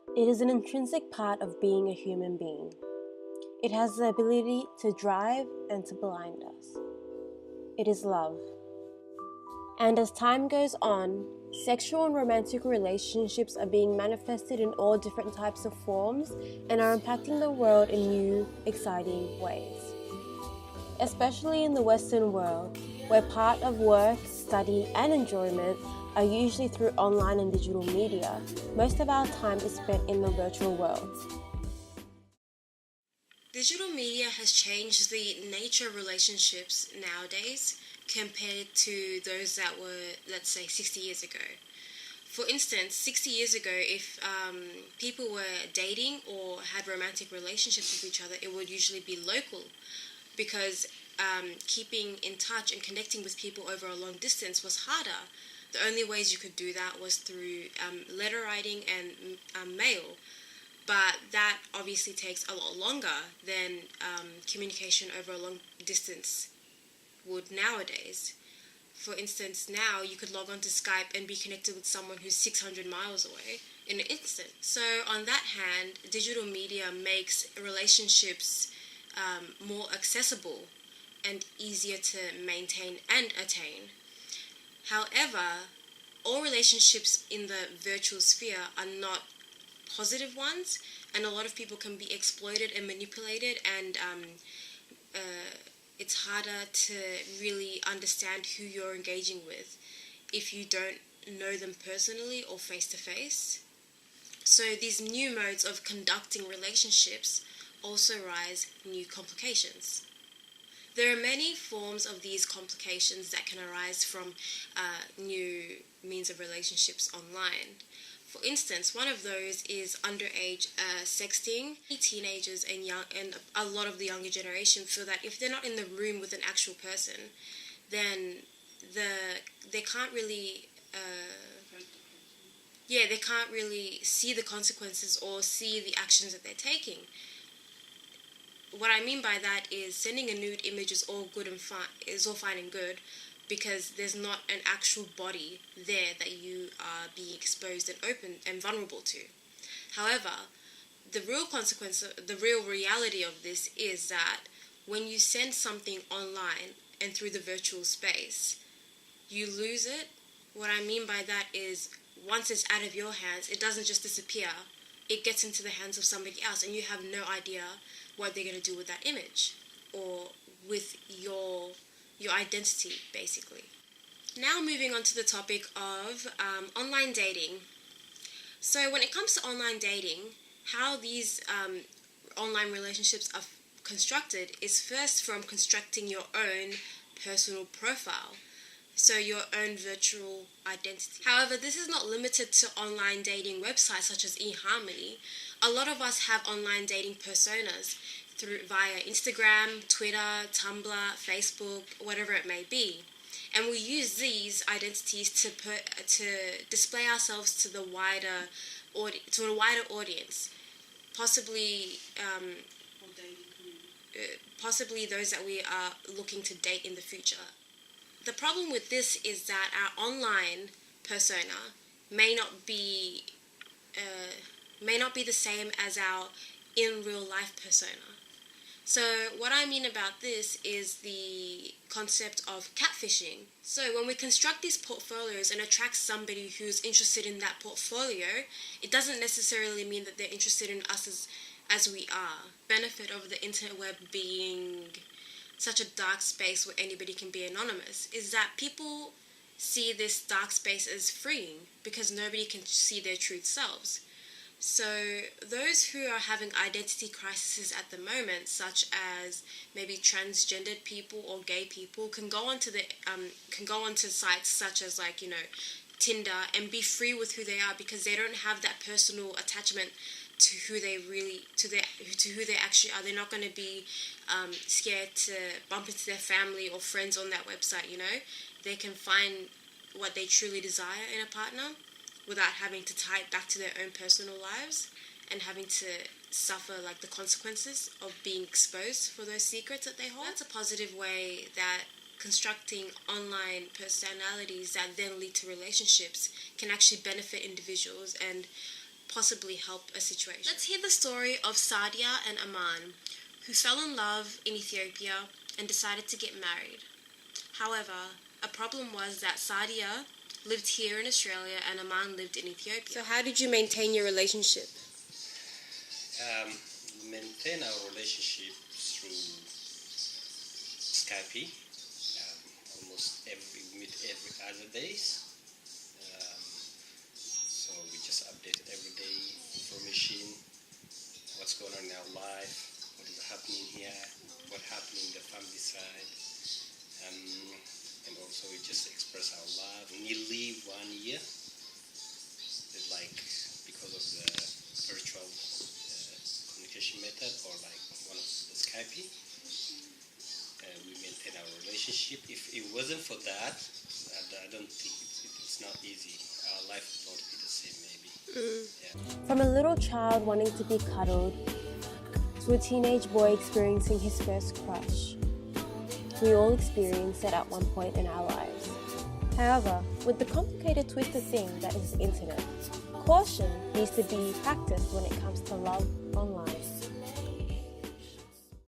It is an intrinsic part of being a human being. It has the ability to drive and to blind us. It is love. And as time goes on, sexual and romantic relationships are being manifested in all different types of forms and are impacting the world in new, exciting ways. Especially in the Western world, where part of work, study, and enjoyment are usually through online and digital media, most of our time is spent in the virtual world. Digital media has changed the nature of relationships nowadays compared to those that were, let's say, 60 years ago. For instance, 60 years ago, if people were dating or had romantic relationships with each other, it would usually be local because keeping in touch and connecting with people over a long distance was harder. The only ways you could do that was through letter writing and mail. But that obviously takes a lot longer than communication over a long distance would nowadays. For instance, now you could log on to Skype and be connected with someone who's 600 miles away in an instant. So on that hand, digital media makes relationships more accessible and easier to maintain and attain. However, all relationships in the virtual sphere are not positive ones, and a lot of people can be exploited and manipulated, and it's harder to really understand who you're engaging with if you don't know them personally or face to face. So these new modes of conducting relationships also rise new complications. There are many forms of these complications that can arise from new means of relationships online. For instance, one of those is underage sexting. Teenagers and a lot of the younger generation feel that if they're not in the room with an actual person, then they can't really they can't really see the consequences or see the actions that they're taking. What I mean by that is sending a nude image is all fine and good, because there's not an actual body there that you are being exposed and open and vulnerable to. However, the real reality of this is that when you send something online and through the virtual space, you lose it. What I mean by that is once it's out of your hands, it doesn't just disappear. It gets into the hands of somebody else, and you have no idea what they're going to do with that image or with your identity, basically. Now moving on to the topic of online dating. So when it comes to online dating, how these online relationships are constructed is first from constructing your own personal profile, so your own virtual identity. However, this is not limited to online dating websites such as eHarmony. A lot of us have online dating personas via Instagram, Twitter, Tumblr, Facebook, whatever it may be. And we use these identities to display ourselves to a wider audience, possibly those that we are looking to date in the future. The problem with this is that our online persona may not be the same as our in real life persona. So what I mean about this is the concept of catfishing. So when we construct these portfolios and attract somebody who's interested in that portfolio, it doesn't necessarily mean that they're interested in us as we are. Benefit of the internet web being such a dark space where anybody can be anonymous is that people see this dark space as freeing because nobody can see their true selves. So those who are having identity crises at the moment, such as maybe transgendered people or gay people, can go onto sites such as Tinder and be free with who they are, because they don't have that personal attachment to who they actually are. They're not going to be scared to bump into their family or friends on that website. They can find what they truly desire in a partner without having to tie it back to their own personal lives and having to suffer the consequences of being exposed for those secrets that they hold. That's a positive way that constructing online personalities that then lead to relationships can actually benefit individuals and possibly help a situation. Let's hear the story of Sadia and Aman, who fell in love in Ethiopia and decided to get married. However, a problem was that Sadia lived here in Australia and Aman lived in Ethiopia. So how did you maintain your relationship? Maintain our relationship through Skype. Almost we meet every other days. So we just update every day information, what's going on in our life, what is happening here, what happening in the family side. And also we just express our love. Nearly 1 year, like because of the virtual communication method or like one of the Skype, we maintain our relationship. If it wasn't for that, I don't think it's not easy. Our life would not be the same, maybe. Yeah. From a little child wanting to be cuddled to a teenage boy experiencing his first crush, we all experience it at one point in our lives. However, with the complicated twisted thing that is the internet, caution needs to be practiced when it comes to love online.